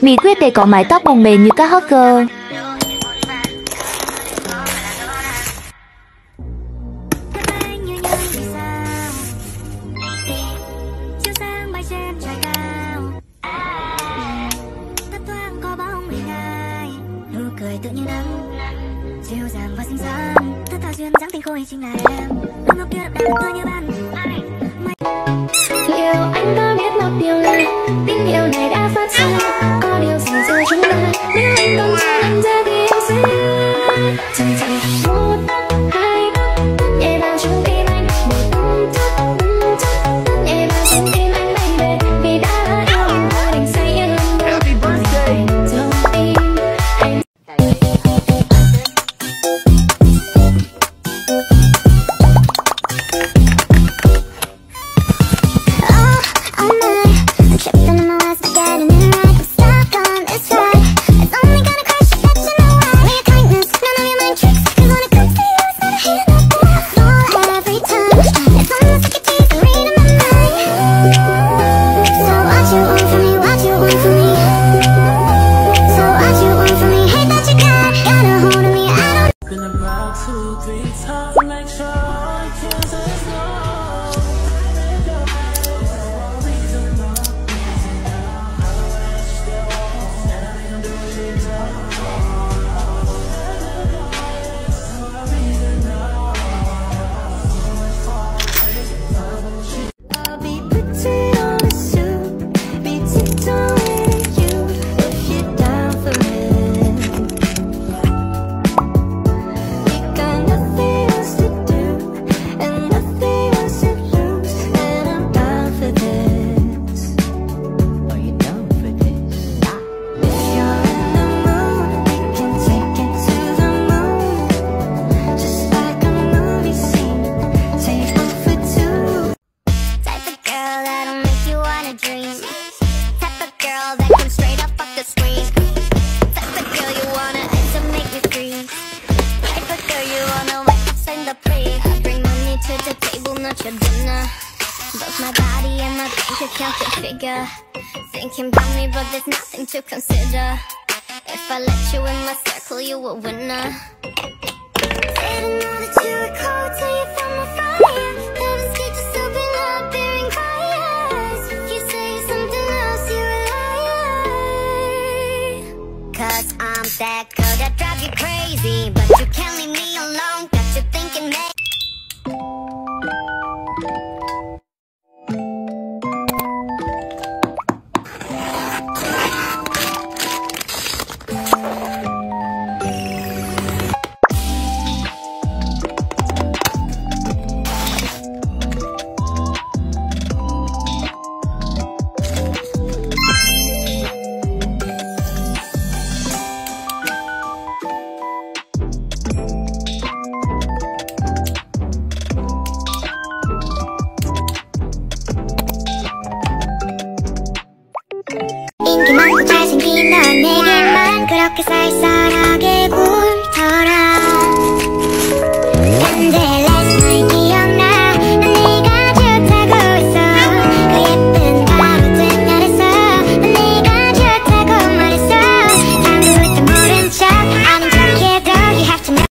Bí quyết để có mái tóc bồng bềnh như các hot girl. Tự như nắng dịu dàng và xinh xắn, thật thà duyên dáng tình khôi chính là em. Đôi ngọc kia đậm đà tươi như ban. Liệu anh có biết một điều là tình yêu này đã phát sinh, có điều gì giữa chúng ta nếu anh không cho anh ra thì em sẽ chẳng chẳng một hai nhẹ vào trong tim anh một chắc nhẹ vào trong tim anh baby, vì đã yêu anh tôi đành say hơn happy birthday trong tim anh. My body and my bank account can figure. Thinking about me, but there's nothing to consider. If I let you in my circle, you a winner. Didn't know that you were cold till you found my fire. Never scared to open up bearing fires. If you say something else, you're a liar. 'Cause I'm that girl that drives you crazy, but you can't leave me alone. Got you thinking that